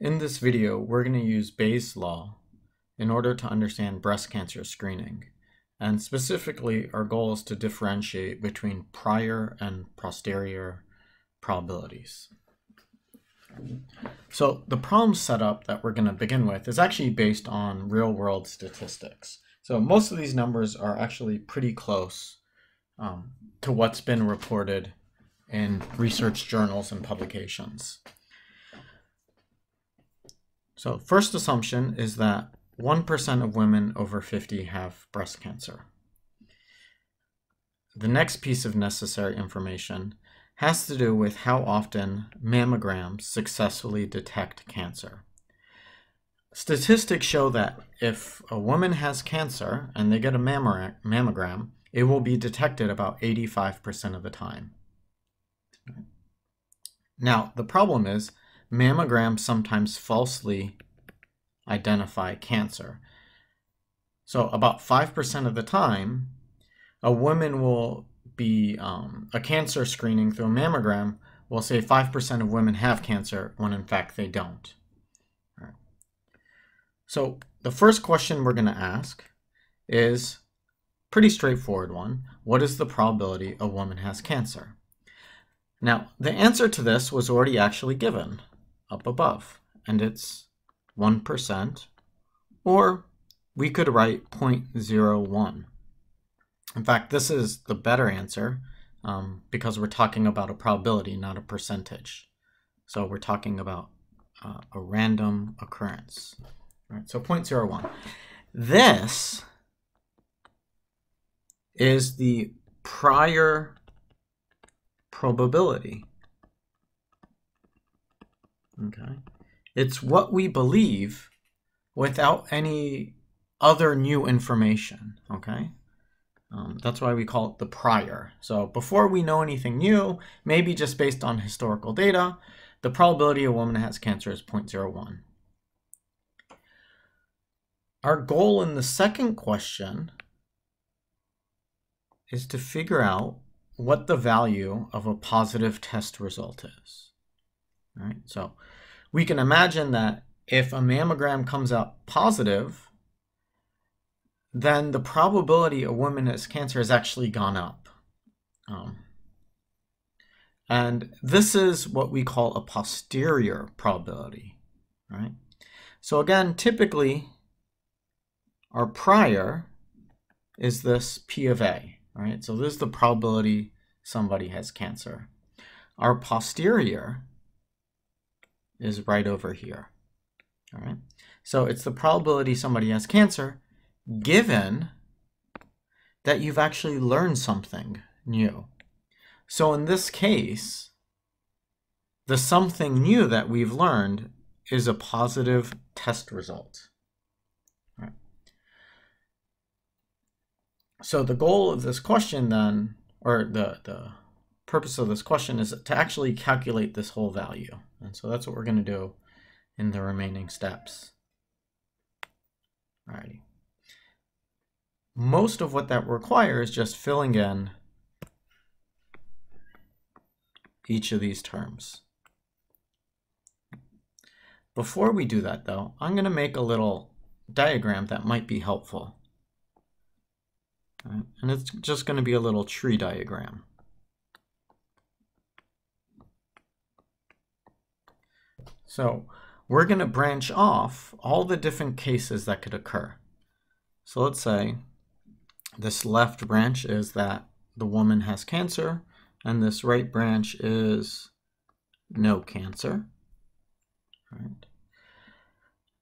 In this video, we're going to use Bayes' law in order to understand breast cancer screening. And specifically, our goal is to differentiate between prior and posterior probabilities. So the problem setup that we're going to begin with is actually based on real-world statistics. So most of these numbers are actually pretty close to what's been reported in research journals and publications. So first assumption is that 1% of women over 50 have breast cancer. The next piece of necessary information has to do with how often mammograms successfully detect cancer. Statistics show that if a woman has cancer and they get a mammogram, it will be detected about 85% of the time. Now, the problem is mammograms sometimes falsely identify cancer. So about 5% of the time, a woman will be, a cancer screening through a mammogram will say 5% of women have cancer when in fact they don't. All right. So the first question we're going to ask is pretty straightforward one. What is the probability a woman has cancer? Now, the answer to this was already actually given up above, and it's 1%, or we could write 0.01. In fact, this is the better answer because we're talking about a probability, not a percentage. So we're talking about a random occurrence. All right, so 0.01. This is the prior probability. Okay. It's what we believe without any other new information, okay? That's why we call it the prior. So before we know anything new, maybe just based on historical data, the probability a woman has cancer is 0.01. Our goal in the second question is to figure out what the value of a positive test result is. All right, so we can imagine that if a mammogram comes out positive, then the probability a woman has cancer has actually gone up. And this is what we call a posterior probability, right? So again, typically, our prior is this P of A, right? So this is the probability somebody has cancer. Our posterior is right over here, all right? So it's the probability somebody has cancer given that you've actually learned something new. So in this case, the something new that we've learned is a positive test result. All right. So the goal of this question then, or the purpose of this question is to actually calculate this whole value. And so that's what we're going to do in the remaining steps. Alrighty. Most of what that requires is just filling in each of these terms. Before we do that though, I'm going to make a little diagram that might be helpful. Right? And it's just going to be a little tree diagram. So we're going to branch off all the different cases that could occur. So let's say this left branch is that the woman has cancer, and this right branch is no cancer. Right?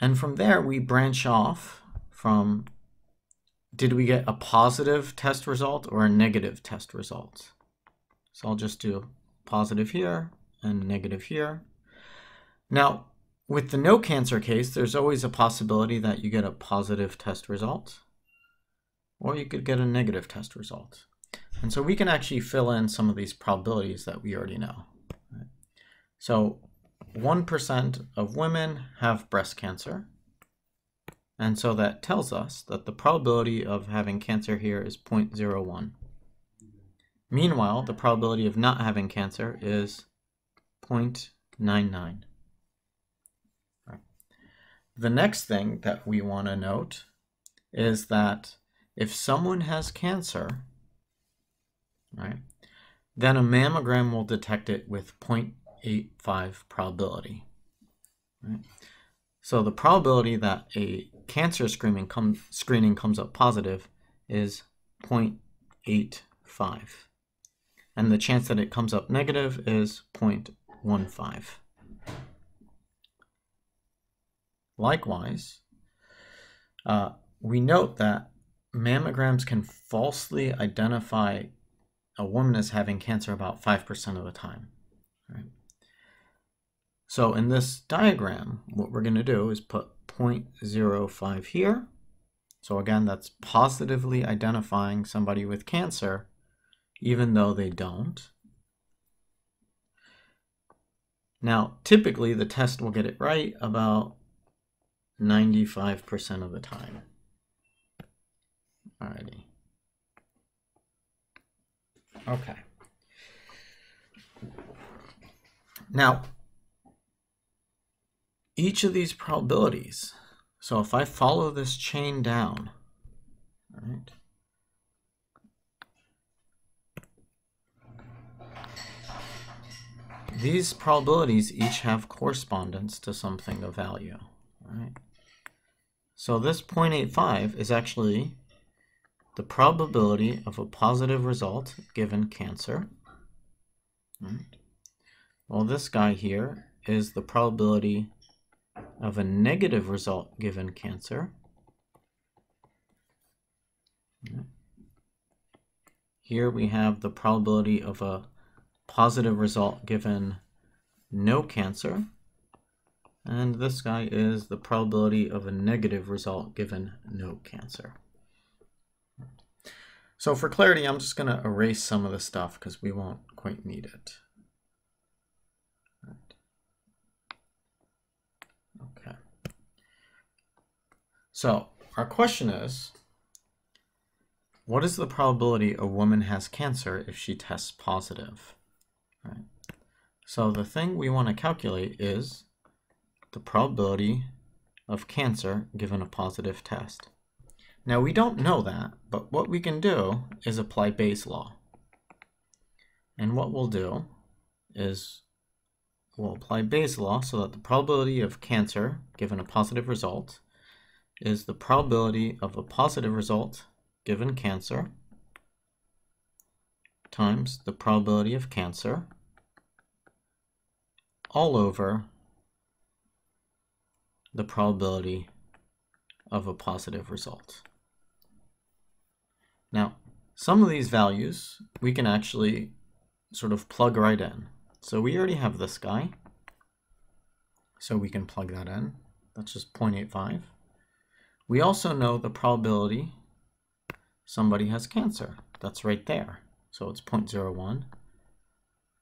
And from there, we branch off from, did we get a positive test result or a negative test result? So I'll just do positive here and negative here. Now, with the no cancer case, there's always a possibility that you get a positive test result, or you could get a negative test result. And so we can actually fill in some of these probabilities that we already know. Right? So 1% of women have breast cancer. And so that tells us that the probability of having cancer here is 0.01. Meanwhile, the probability of not having cancer is 0.99. The next thing that we want to note is that if someone has cancer, right, then a mammogram will detect it with 0.85 probability. Right? So the probability that a cancer screening comes up positive is 0.85. And the chance that it comes up negative is 0.15. Likewise, we note that mammograms can falsely identify a woman as having cancer about 5% of the time. Right? So in this diagram, what we're going to do is put 0.05 here. So again, that's positively identifying somebody with cancer, even though they don't. Now, typically, the test will get it right about 95% of the time. Alrighty. Okay. Now, each of these probabilities, so if I follow this chain down, right, these probabilities each have correspondence to something of value, right? So this 0.85 is actually the probability of a positive result given cancer. Right? Well, this guy here is the probability of a negative result given cancer. Right? Here we have the probability of a positive result given no cancer. And this guy is the probability of a negative result given no cancer. So for clarity, I'm just going to erase some of the stuff because we won't quite need it. Right. Okay. So our question is, what is the probability a woman has cancer if she tests positive? Right. So the thing we want to calculate is the probability of cancer given a positive test. Now, we don't know that, but what we can do is apply Bayes' law. And what we'll do is we'll apply Bayes' law so that the probability of cancer given a positive result is the probability of a positive result given cancer times the probability of cancer all over the probability of a positive result. Now, some of these values we can actually sort of plug right in. So we already have this guy, so we can plug that in. That's just 0.85. We also know the probability somebody has cancer. That's right there. So it's 0.01,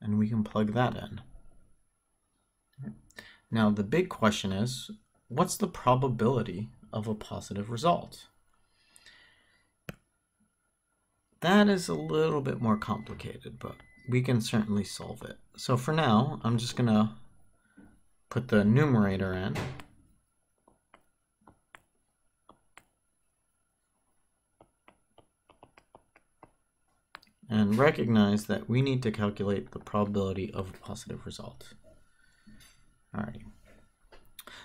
and we can plug that in. Now, the big question is, what's the probability of a positive result? That is a little bit more complicated, but we can certainly solve it. So for now, I'm just going to put the numerator in. And recognize that we need to calculate the probability of a positive result. Alrighty.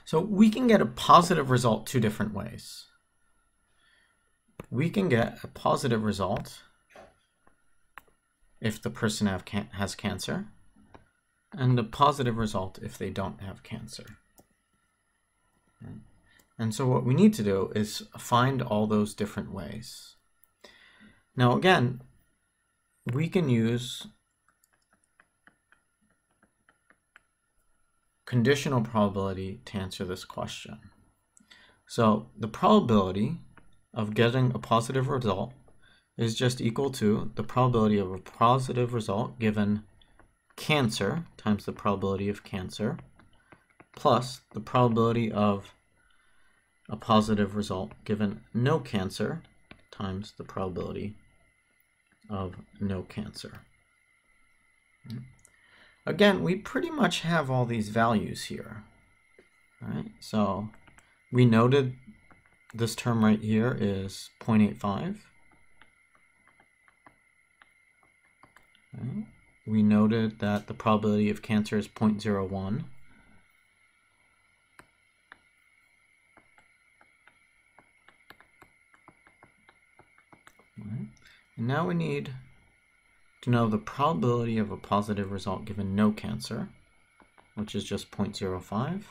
So we can get a positive result two different ways. We can get a positive result if the person has cancer, and a positive result if they don't have cancer. And so what we need to do is find all those different ways. Now again, we can use conditional probability to answer this question. So the probability of getting a positive result is just equal to the probability of a positive result given cancer times the probability of cancer plus the probability of a positive result given no cancer times the probability of no cancer. Again, we pretty much have all these values here. Right? So we noted this term right here is 0.85. Okay. We noted that the probability of cancer is 0.01. Right. And now we need to know the probability of a positive result given no cancer, which is just 0.05,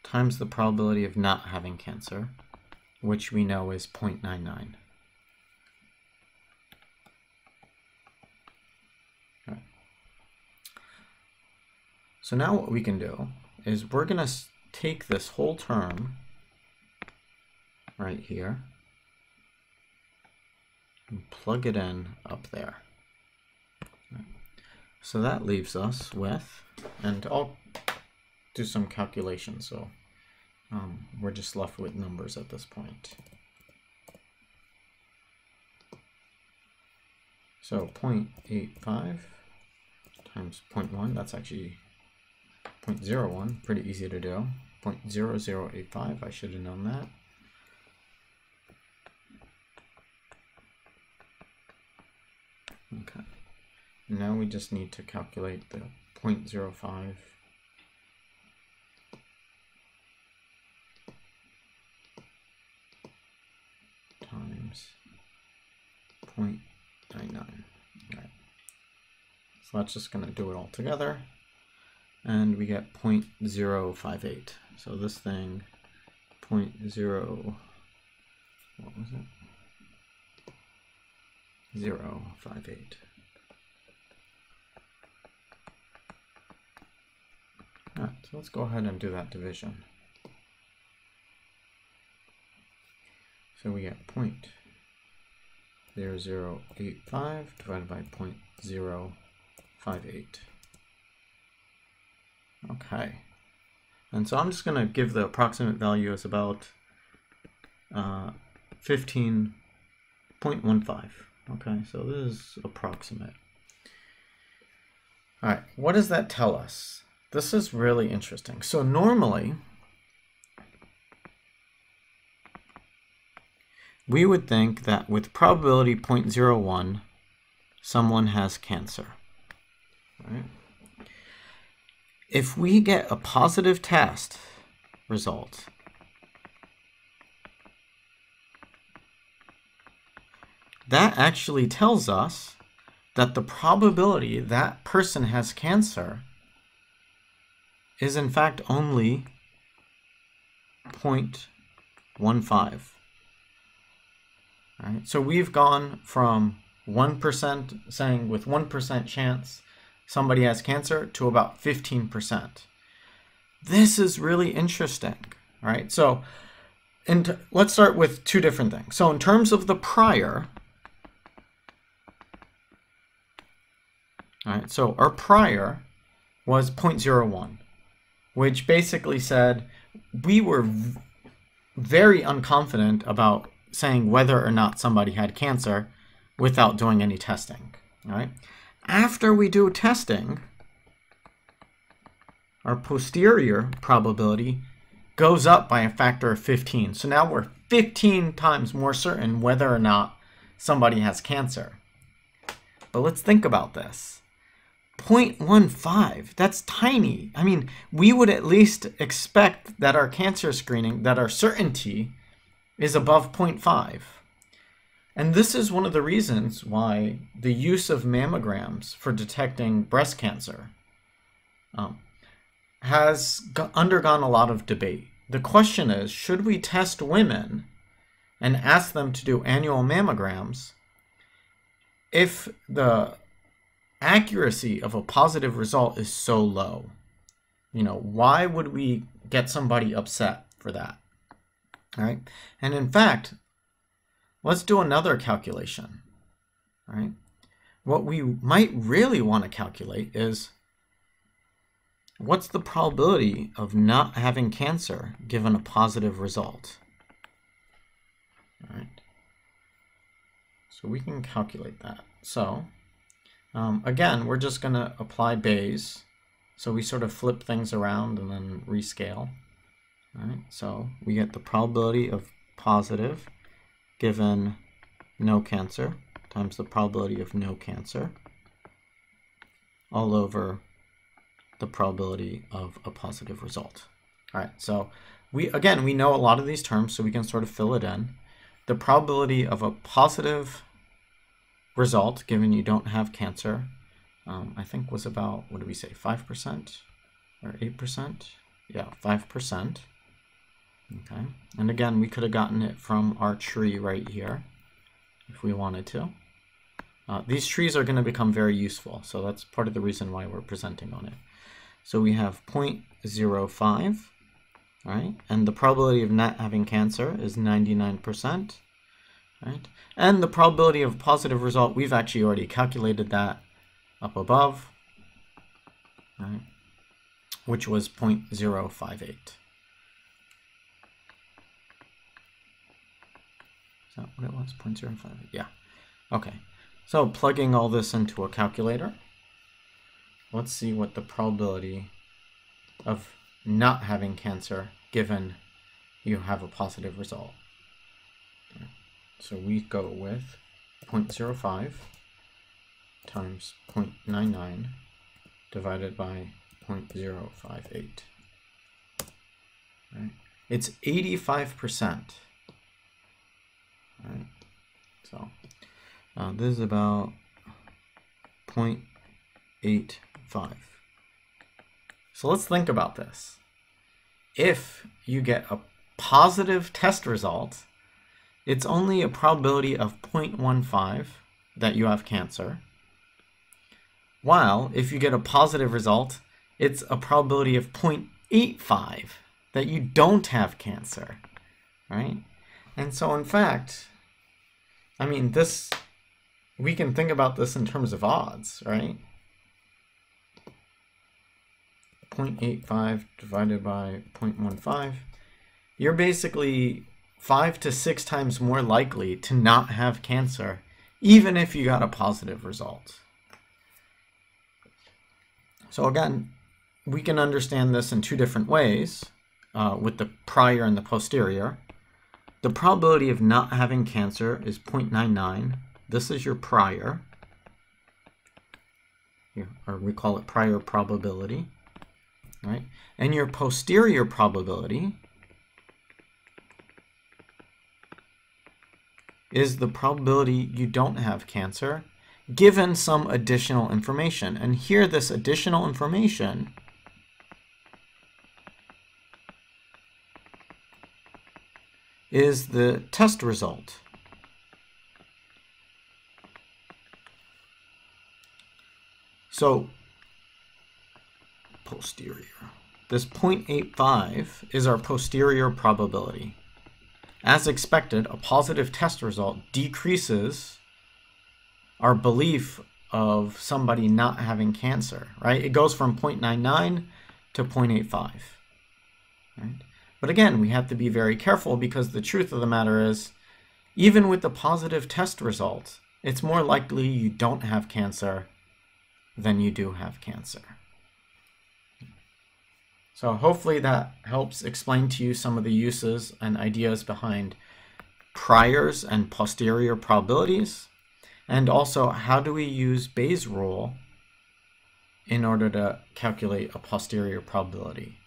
times the probability of not having cancer, which we know is 0.99. Okay. So now what we can do is we're going to take this whole term right here and plug it in up there. So that leaves us with, and I'll do some calculations, so we're just left with numbers at this point. So 0.85 times 0.1, that's actually 0.01, pretty easy to do. 0.0085, I should have known that. Okay, now we just need to calculate the 0.05 times 0.99. Right. So that's just going to do it all together, and we get 0.058. So this thing, 0.0, what was it? 0.058. All right, so let's go ahead and do that division. So we get 0.0085 divided by 0.058. Okay, and so I'm just going to give the approximate value as about 15.15. Okay, so this is approximate. All right, what does that tell us? This is really interesting. So normally, we would think that with probability 0.01, someone has cancer. Right? If we get a positive test result, that actually tells us that the probability that person has cancer is in fact only 0.15. Right? So we've gone from 1% saying with 1% chance somebody has cancer to about 15%. This is really interesting, right? So let's start with two different things. So in terms of the prior, all right, so our prior was 0.01, which basically said we were very unconfident about saying whether or not somebody had cancer without doing any testing. All right. After we do testing, our posterior probability goes up by a factor of 15. So now we're 15 times more certain whether or not somebody has cancer. But let's think about this. 0.15, that's tiny. I mean, we would at least expect that our cancer screening, that our certainty is above 0.5. And this is one of the reasons why the use of mammograms for detecting breast cancer has undergone a lot of debate. The question is, should we test women and ask them to do annual mammograms if the accuracy of a positive result is so low? You know, why would we get somebody upset for that? All right. And in fact, let's do another calculation. All right. What we might really want to calculate is what's the probability of not having cancer given a positive result? All right. So we can calculate that. So again, we're just going to apply Bayes. So we sort of flip things around and then rescale. All right, so we get the probability of positive given no cancer times the probability of no cancer all over the probability of a positive result. All right, so we know a lot of these terms, so we can sort of fill it in. The probability of a positive result, given you don't have cancer, I think was about, what did we say, 5% or 8%? Yeah, 5%. Okay, and again, we could have gotten it from our tree right here if we wanted to. These trees are going to become very useful, so that's part of the reason why we're presenting on it. So we have 0.05, right? And the probability of not having cancer is 99%, right? And the probability of positive result, we've actually already calculated that up above, right? Which was 0.058. Is that what it was? 0.058? Yeah. Okay. So plugging all this into a calculator, let's see what the probability of not having cancer given you have a positive result. So we go with 0.05 times 0.99 divided by 0.058. Right? It's 85%. Right? So this is about 0.85. So let's think about this. If you get a positive test result, it's only a probability of 0.15 that you have cancer. While if you get a positive result, it's a probability of 0.85 that you don't have cancer, right? And so in fact, I mean, we can think about this in terms of odds, right? 0.85 divided by 0.15, you're basically 5 to 6 times more likely to not have cancer, even if you got a positive result. So again, we can understand this in two different ways, with the prior and the posterior. The probability of not having cancer is 0.99. This is your prior, or we call it prior probability, right? And your posterior probability is the probability you don't have cancer given some additional information. And here, this additional information is the test result. So, posterior. This 0.85 is our posterior probability. As expected, a positive test result decreases our belief of somebody not having cancer, right? It goes from 0.99 to 0.85, right? But again, we have to be very careful because the truth of the matter is, even with the positive test result, it's more likely you don't have cancer than you do have cancer. So hopefully that helps explain to you some of the uses and ideas behind priors and posterior probabilities, and also how do we use Bayes' rule in order to calculate a posterior probability.